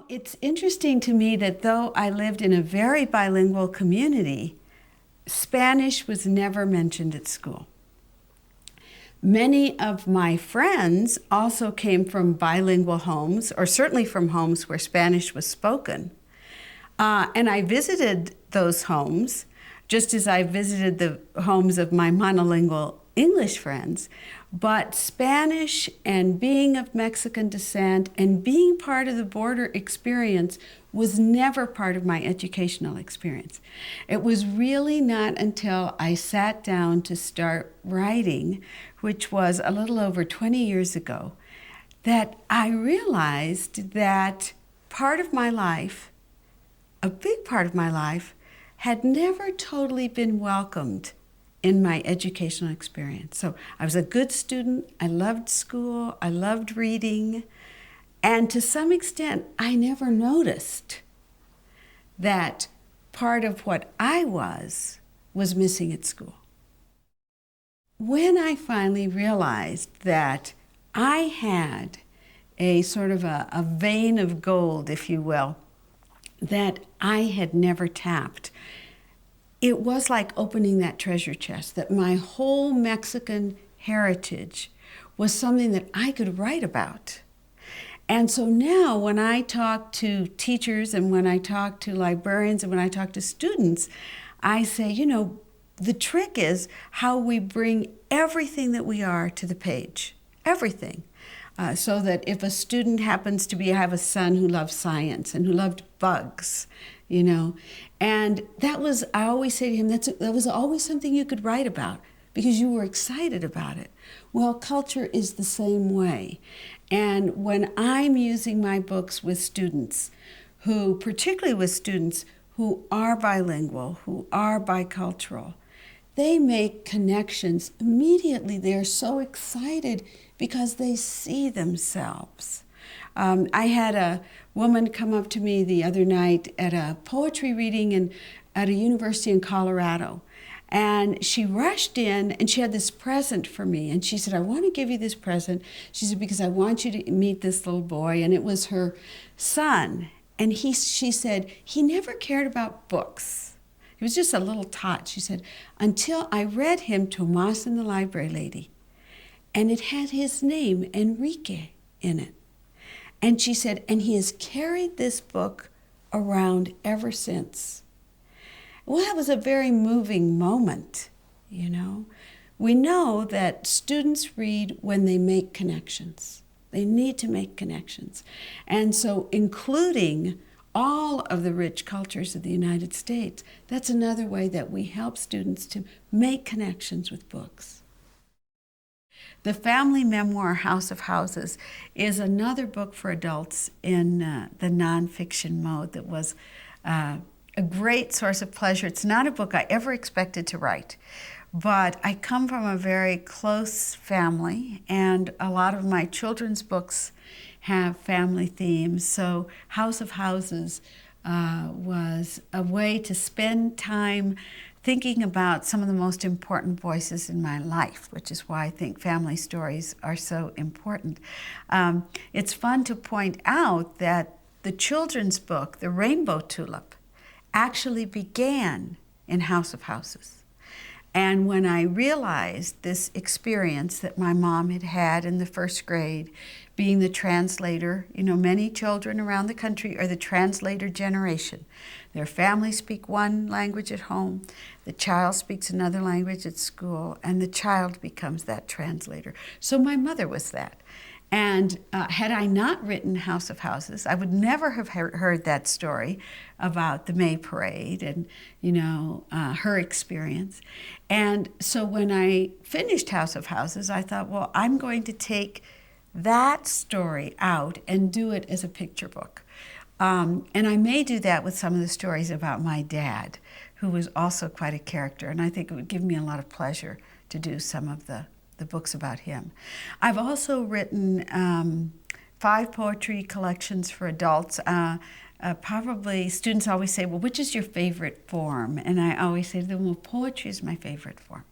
It's interesting to me that though I lived in a very bilingual community, Spanish was never mentioned at school. Many of my friends also came from bilingual homes, or certainly from homes where Spanish was spoken. And I visited those homes, just as I visited the homes of my monolingual English friends. But Spanish and being of Mexican descent and being part of the border experience was never part of my educational experience. It was really not until I sat down to start writing, which was a little over 20 years ago, that I realized that part of my life, a big part of my life, had never totally been welcomed in my educational experience. So I was a good student, I loved school, I loved reading, and to some extent, I never noticed that part of what I was missing at school. When I finally realized that I had a sort of a vein of gold, if you will, that I had never tapped, it was like opening that treasure chest, that my whole Mexican heritage was something that I could write about. And so now when I talk to teachers and when I talk to librarians and when I talk to students, I say, you know, the trick is how we bring everything that we are to the page, everything. So that if a student happens to have a son who loves science and who loved bugs, you know, and that was, I always say to him, that was always something you could write about because you were excited about it. Well, culture is the same way. And when I'm using my books with students who, particularly with students who are bilingual, who are bicultural, they make connections immediately. They're so excited because they see themselves. I had a woman come up to me the other night at a poetry reading at a university in Colorado. And she rushed in and she had this present for me. And she said, I want to give you this present. She said, because I want you to meet this little boy. And it was her son. And she said, he never cared about books. He was just a little tot. She said, until I read him Tomas and the Library Lady. And it had his name, Enrique, in it. And she said, and he has carried this book around ever since. Well, that was a very moving moment, you know. We know that students read when they make connections. They need to make connections. And so including all of the rich cultures of the United States, that's another way that we help students to make connections with books. The family memoir, House of Houses, is another book for adults in the nonfiction mode that was a great source of pleasure. It's not a book I ever expected to write, but I come from a very close family, and a lot of my children's books have family themes. So House of Houses was a way to spend time thinking about some of the most important voices in my life, which is why I think family stories are so important. It's fun to point out that the children's book, The Rainbow Tulip, actually began in House of Houses. And when I realized this experience that my mom had had in the first grade, being the translator, you know, many children around the country are the translator generation. Their families speak one language at home, the child speaks another language at school, and the child becomes that translator. So my mother was that. And had I not written House of Houses, I would never have heard that story about the May Parade and, you know, her experience. And so when I finished House of Houses, I thought, well, I'm going to take that story out and do it as a picture book. And I may do that with some of the stories about my dad, who was also quite a character. And I think it would give me a lot of pleasure to do some of the books about him. I've also written 5 poetry collections for adults. Probably students always say, well, which is your favorite form? And I always say to them, well, poetry is my favorite form.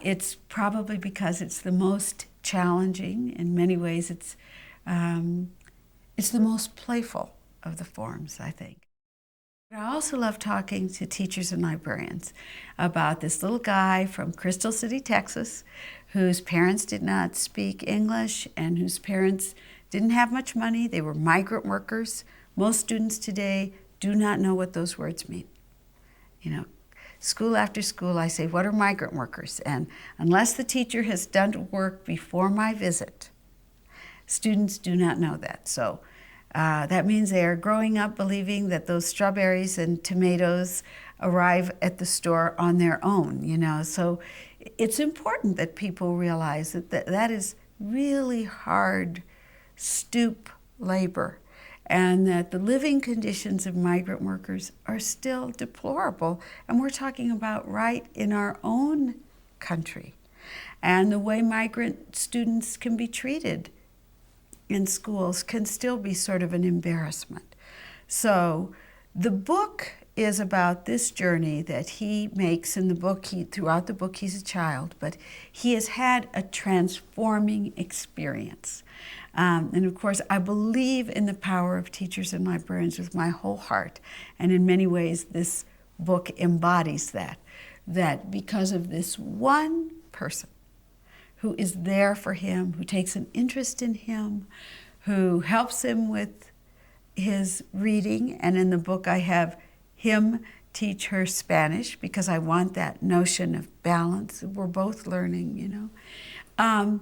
It's probably because it's the most challenging. In many ways, it's the most playful. of the forms, I think. I also love talking to teachers and librarians about this little guy from Crystal City, Texas, whose parents did not speak English and whose parents didn't have much money. They were migrant workers. Most students today do not know what those words mean. You know, school after school, I say, what are migrant workers? And unless the teacher has done work before my visit, students do not know that. So that means they are growing up believing that those strawberries and tomatoes arrive at the store on their own, you know. So it's important that people realize that that is really hard, stoop labor, and that the living conditions of migrant workers are still deplorable. And we're talking about right in our own country. And the way migrant students can be treated in schools can still be sort of an embarrassment. So the book is about this journey that he makes in the book. Throughout the book, he's a child, but he has had a transforming experience. And of course, I believe in the power of teachers and librarians with my whole heart. And in many ways, this book embodies that because of this one person who is there for him, who takes an interest in him, who helps him with his reading. And in the book, I have him teach her Spanish because I want that notion of balance. We're both learning, you know.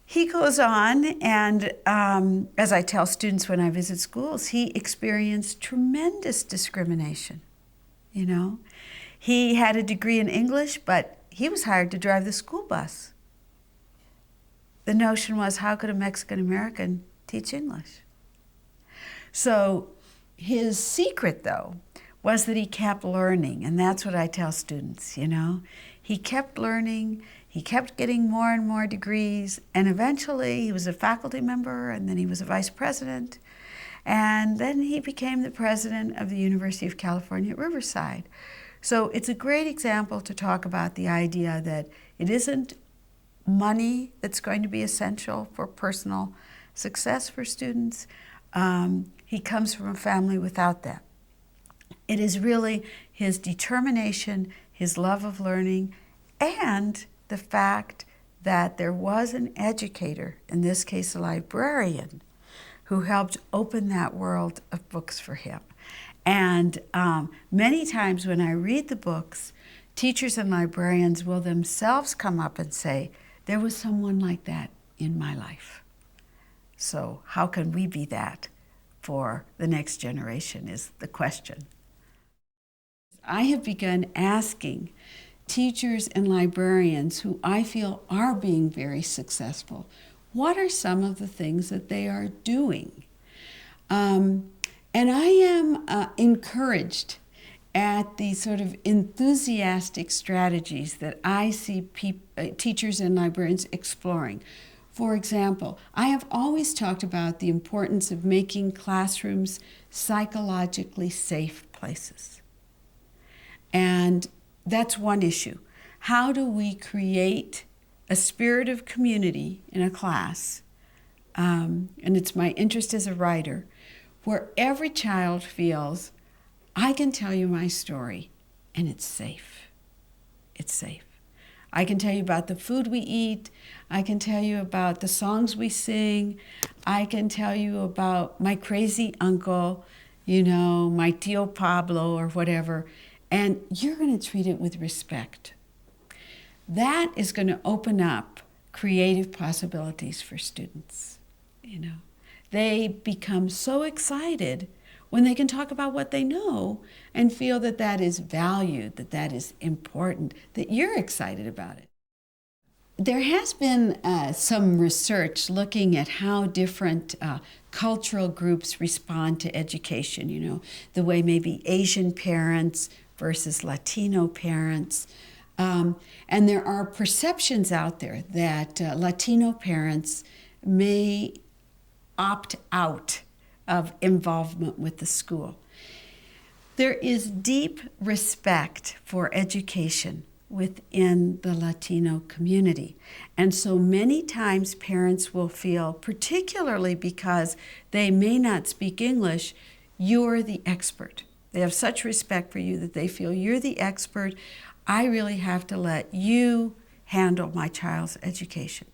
He goes on, and as I tell students when I visit schools, he experienced tremendous discrimination, you know. He had a degree in English, but he was hired to drive the school bus. The notion was, how could a Mexican American teach English? So his secret, though, was that he kept learning, and that's what I tell students, you know. He kept learning, he kept getting more and more degrees, and eventually he was a faculty member, and then he was a vice president, and then he became the president of the University of California at Riverside. So it's a great example to talk about the idea that it isn't money that's going to be essential for personal success for students. He comes from a family without that. It is really his determination, his love of learning, and the fact that there was an educator, in this case a librarian, who helped open that world of books for him. And many times when I read the books, teachers and librarians will themselves come up and say, there was someone like that in my life. So how can we be that for the next generation is the question. I have begun asking teachers and librarians who I feel are being very successful, what are some of the things that they are doing? And I am encouraged at the sort of enthusiastic strategies that I see teachers and librarians exploring. For example, I have always talked about the importance of making classrooms psychologically safe places. And that's one issue. How do we create a spirit of community in a class, and it's my interest as a writer, where every child feels, I can tell you my story, and it's safe. It's safe. I can tell you about the food we eat. I can tell you about the songs we sing. I can tell you about my crazy uncle, you know, my tío Pablo or whatever, and you're going to treat it with respect. That is going to open up creative possibilities for students, you know. They become so excited when they can talk about what they know and feel that that is valued, that that is important, that you're excited about it. There has been some research looking at how different cultural groups respond to education, you know, the way maybe Asian parents versus Latino parents. And there are perceptions out there that Latino parents may opt out of involvement with the school. There is deep respect for education within the Latino community. And so many times parents will feel, particularly because they may not speak English, you're the expert. They have such respect for you that they feel you're the expert. I really have to let you handle my child's education.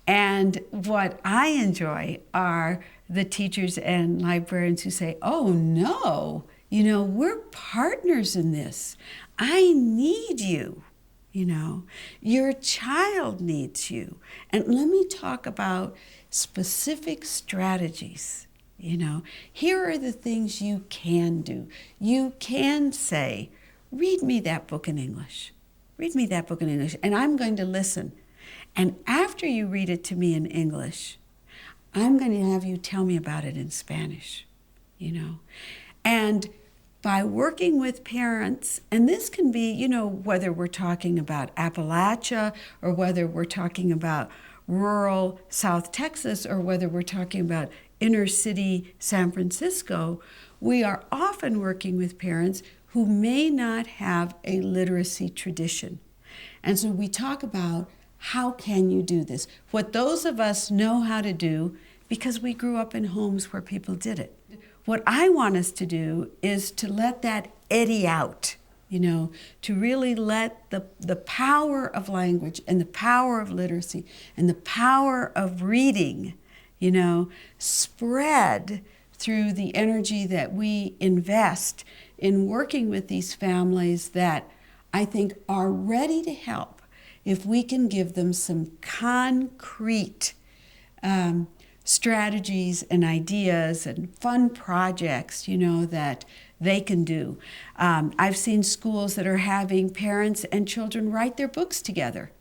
And what I enjoy are the teachers and librarians who say, oh no, we're partners in this. I need you, your child needs you. And let me talk about specific strategies. Here are the things you can do. You can say, read me that book in English. Read me that book in English, and I'm going to listen. And after you read it to me in English, I'm going to have you tell me about it in Spanish, And by working with parents, and this can be, whether we're talking about Appalachia or whether we're talking about rural South Texas or whether we're talking about inner city San Francisco, we are often working with parents who may not have a literacy tradition. And so we talk about how can you do this? What those of us know how to do because we grew up in homes where people did it. What I want us to do is to let that eddy out, to really let the power of language and the power of literacy and the power of reading, spread through the energy that we invest in working with these families that I think are ready to help if we can give them some concrete strategies and ideas and fun projects, that they can do. I've seen schools that are having parents and children write their books together.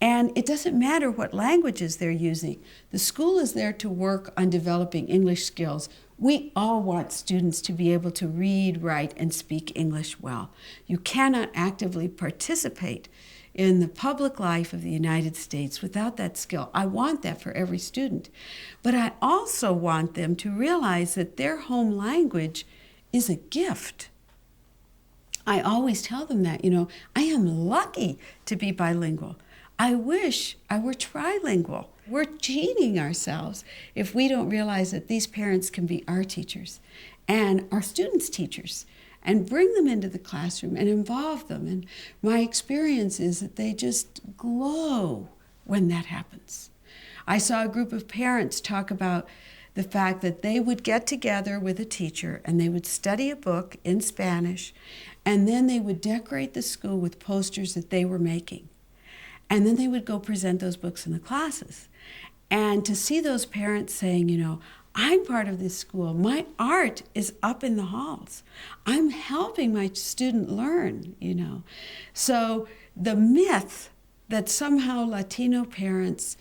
And it doesn't matter what languages they're using. The school is there to work on developing English skills. We all want students to be able to read, write, and speak English well. You cannot actively participate in the public life of the United States without that skill. I want that for every student. But I also want them to realize that their home language is a gift. I always tell them that, I am lucky to be bilingual. I wish I were trilingual. We're cheating ourselves if we don't realize that these parents can be our teachers and our students' teachers and bring them into the classroom and involve them. And my experience is that they just glow when that happens. I saw a group of parents talk about the fact that they would get together with a teacher and they would study a book in Spanish, and then they would decorate the school with posters that they were making. And then they would go present those books in the classes. And to see those parents saying, I'm part of this school. My art is up in the halls. I'm helping my student learn, So the myth that somehow Latino parents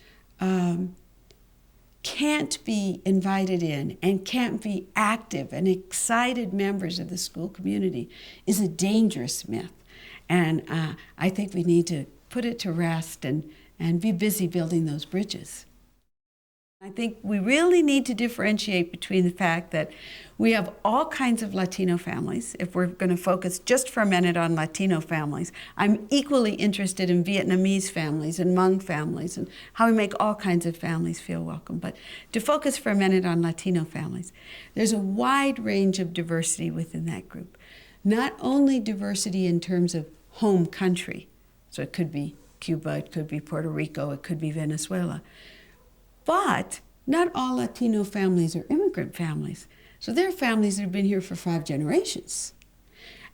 can't be invited in and can't be active and excited members of the school community is a dangerous myth. And I think we need to put it to rest and be busy building those bridges. I think we really need to differentiate between the fact that we have all kinds of Latino families. If we're going to focus just for a minute on Latino families, I'm equally interested in Vietnamese families and Hmong families and how we make all kinds of families feel welcome. But to focus for a minute on Latino families, there's a wide range of diversity within that group. Not only diversity in terms of home country, so it could be Cuba, it could be Puerto Rico, it could be Venezuela. But not all Latino families are immigrant families. So there are families that have been here for 5 generations.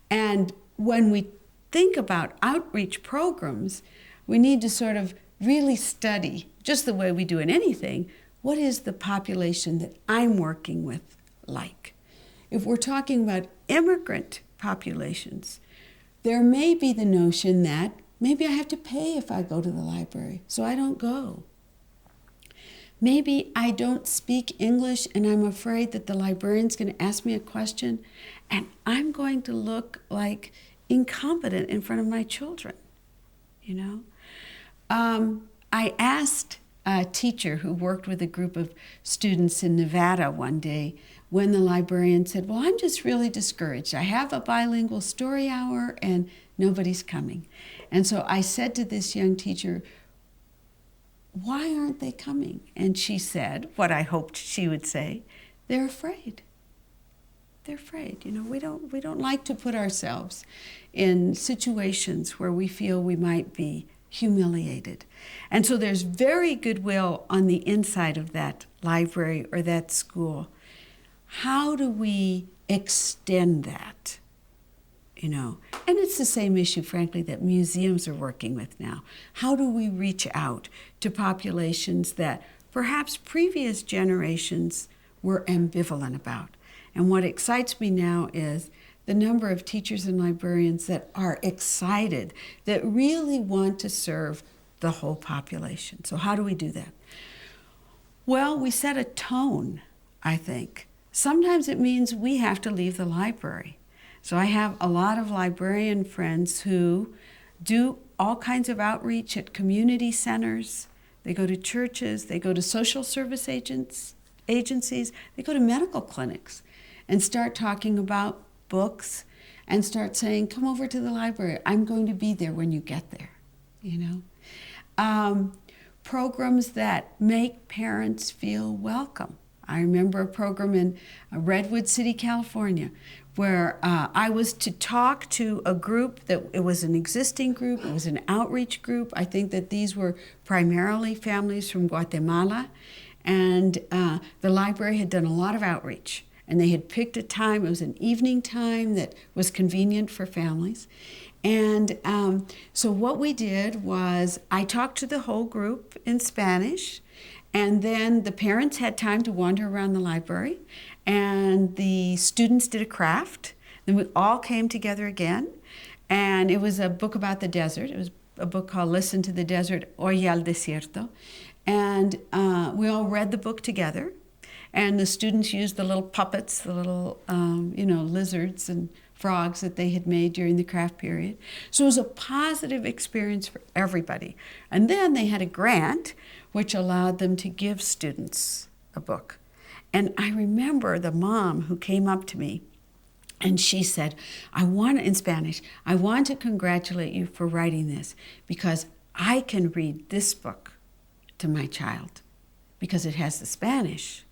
And when we think about outreach programs, we need to sort of really study, just the way we do in anything, what is the population that I'm working with like? If we're talking about immigrant populations, there may be the notion that maybe I have to pay if I go to the library, so I don't go. Maybe I don't speak English and I'm afraid that the librarian's going to ask me a question and I'm going to look like incompetent in front of my children, I asked a teacher who worked with a group of students in Nevada one day when the librarian said, well, I'm just really discouraged. I have a bilingual story hour and nobody's coming. And so I said to this young teacher, why aren't they coming? And she said, what I hoped she would say, they're afraid. They're afraid. You know, we don't like to put ourselves in situations where we feel we might be humiliated. And so there's very goodwill on the inside of that library or that school. How do we extend that? You know, and it's the same issue, frankly, that museums are working with now. How do we reach out to populations that perhaps previous generations were ambivalent about? And what excites me now is the number of teachers and librarians that are excited, that really want to serve the whole population. So how do we do that? Well, we set a tone, I think. Sometimes it means we have to leave the library. So I have a lot of librarian friends who do all kinds of outreach at community centers. They go to churches, they go to social service agencies, they go to medical clinics and start talking about books and start saying, come over to the library. I'm going to be there when you get there, you know. Programs that make parents feel welcome. I remember a program in Redwood City, California, where I was to talk to a group that it was an existing group, it was an outreach group. I think that these were primarily families from Guatemala, and the library had done a lot of outreach, and they had picked a time, it was an evening time that was convenient for families. And so what we did was I talked to the whole group in Spanish, and then the parents had time to wander around the library, and the students did a craft. Then we all came together again, and it was a book about the desert. It was a book called Listen to the Desert, Oye al Desierto. And we all read the book together, and the students used the little puppets, the little lizards and frogs that they had made during the craft period. So it was a positive experience for everybody. And then they had a grant which allowed them to give students a book. And I remember the mom who came up to me and she said, in Spanish, I want to congratulate you for writing this because I can read this book to my child because it has the Spanish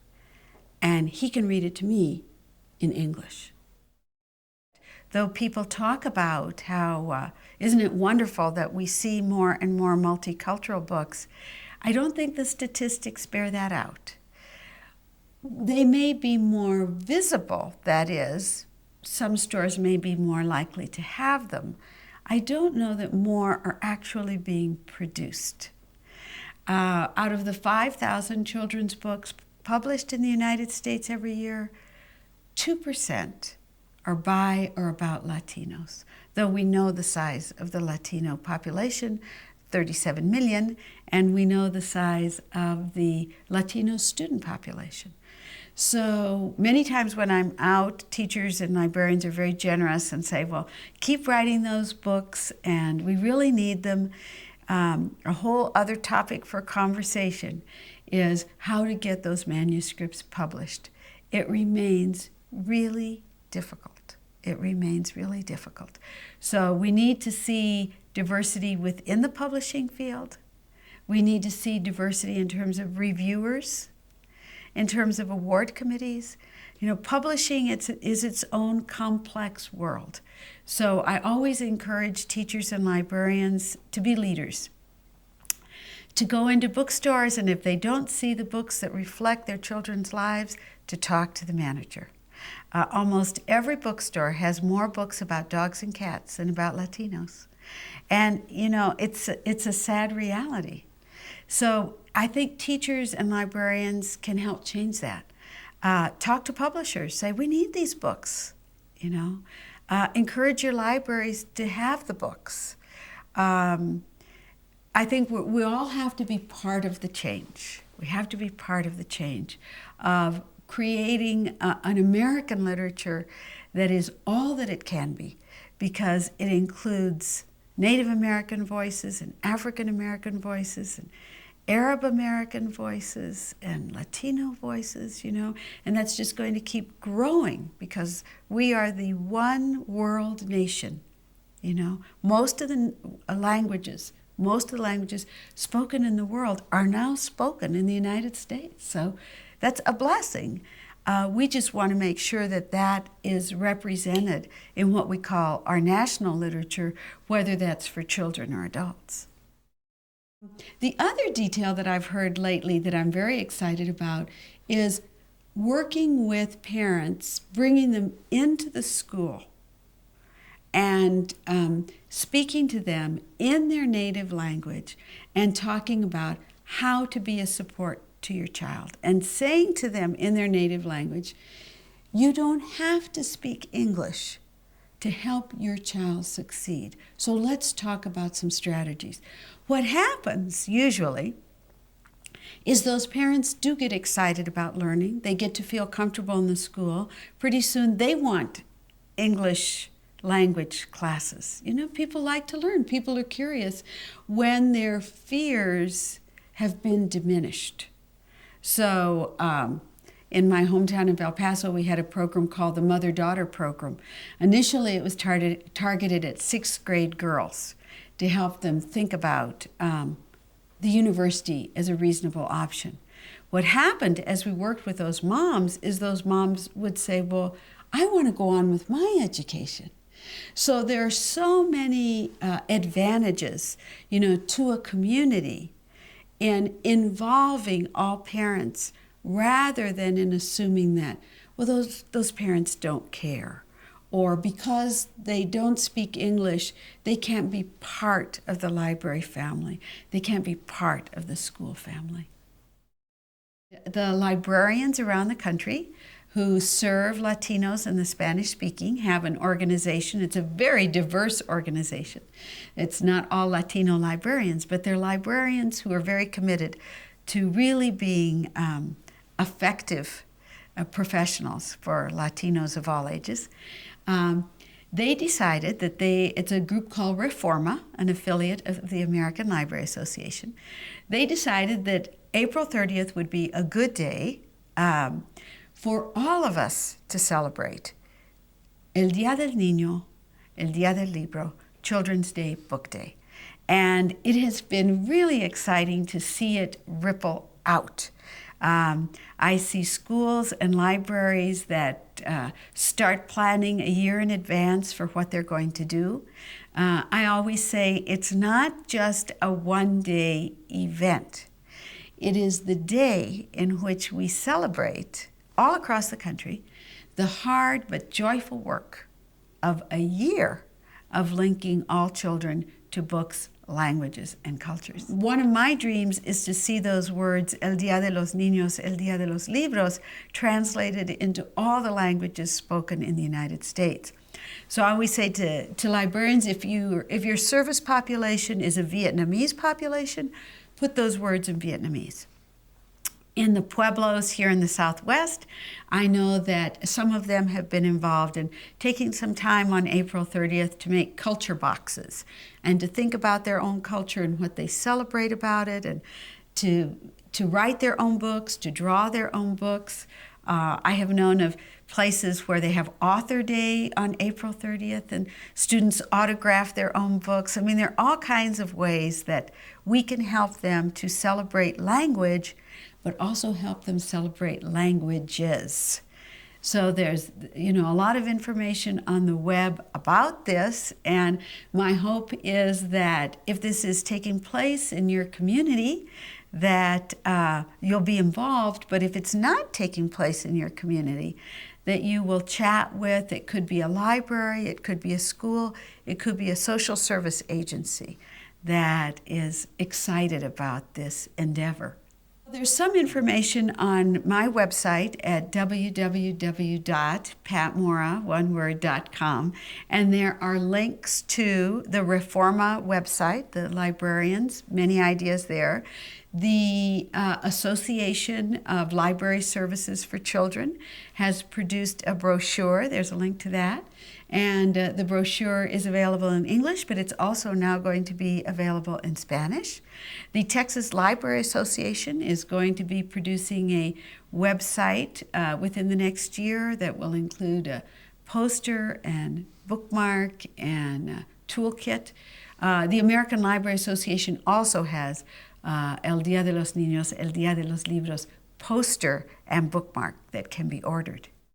and he can read it to me in English. Though people talk about how, isn't it wonderful that we see more and more multicultural books, I don't think the statistics bear that out. They may be more visible, that is, some stores may be more likely to have them. I don't know that more are actually being produced. Out of the 5,000 children's books published in the United States every year, 2% are by or about Latinos, though we know the size of the Latino population, 37 million, and we know the size of the Latino student population. So many times when I'm out, teachers and librarians are very generous and say, well, keep writing those books, and we really need them. A whole other topic for conversation is how to get those manuscripts published. It remains really difficult. It remains really difficult. So we need to see diversity within the publishing field. We need to see diversity in terms of reviewers, in terms of award committees. You know, publishing is its own complex world. So I always encourage teachers and librarians to be leaders, to go into bookstores, and if they don't see the books that reflect their children's lives, to talk to the manager. Almost every bookstore has more books about dogs and cats than about Latinos. And, you know, it's a sad reality. So I think teachers and librarians can help change that. Talk to publishers, say, we need these books, you know. Encourage your libraries to have the books. I think we all have to be part of the change. We have to be part of the change of creating an American literature that is all that it can be, because it includes Native American voices and African American voices Arab American voices and Latino voices, and that's just going to keep growing because we are the one world nation. Most of the languages spoken in the world are now spoken in the United States. So that's a blessing. We just want to make sure that that is represented in what we call our national literature, whether that's for children or adults. The other detail that I've heard lately that I'm very excited about is working with parents, bringing them into the school and speaking to them in their native language and talking about how to be a support to your child and saying to them in their native language, you don't have to speak English to help your child succeed. So let's talk about some strategies. What happens usually is those parents do get excited about learning. They get to feel comfortable in the school. Pretty soon they want English language classes. People like to learn. People are curious when their fears have been diminished. So in my hometown of El Paso, we had a program called the Mother-Daughter Program. Initially, it was targeted at 6th grade girls to help them think about the university as a reasonable option. What happened as we worked with those moms is those moms would say, well, I want to go on with my education. So there are so many advantages, to a community in involving all parents rather than in assuming that, well, those parents don't care. Or because they don't speak English, they can't be part of the library family. They can't be part of the school family. The librarians around the country who serve Latinos and the Spanish-speaking have an organization. It's a very diverse organization. It's not all Latino librarians, but they're librarians who are very committed to really being effective professionals for Latinos of all ages. They decided that it's a group called Reforma, an affiliate of the American Library Association. They decided that April 30th would be a good day for all of us to celebrate El Día del Niño, El Día del Libro, Children's Day, Book Day. And it has been really exciting to see it ripple out. I see schools and libraries that start planning a year in advance for what they're going to do. I always say it's not just a one-day event. It is the day in which we celebrate all across the country the hard but joyful work of a year of linking all children to books, languages, and cultures. One of my dreams is to see those words, El Día de los Niños, El Día de los Libros, translated into all the languages spoken in the United States. So I always say to librarians, if your service population is a Vietnamese population, put those words in Vietnamese. In the pueblos here in the Southwest, I know that some of them have been involved in taking some time on April 30th to make culture boxes and to think about their own culture and what they celebrate about it, and to write their own books, to draw their own books. I have known of places where they have author day on April 30th and students autograph their own books. I mean, there are all kinds of ways that we can help them to celebrate language, but also help them celebrate languages. So there's, a lot of information on the web about this, and my hope is that if this is taking place in your community, that you'll be involved, but if it's not taking place in your community, that you will chat with, it could be a library, it could be a school, it could be a social service agency that is excited about this endeavor. There's some information on my website at www.patmora.com, and there are links to the Reforma website, the librarians, many ideas there. The Association of Library Services for Children has produced a brochure. There's a link to that. And the brochure is available in English, but it's also now going to be available in Spanish. The Texas Library Association is going to be producing a website within the next year that will include a poster and bookmark and toolkit. The American Library Association also has El Día de los Niños, El Día de los Libros poster and bookmark that can be ordered.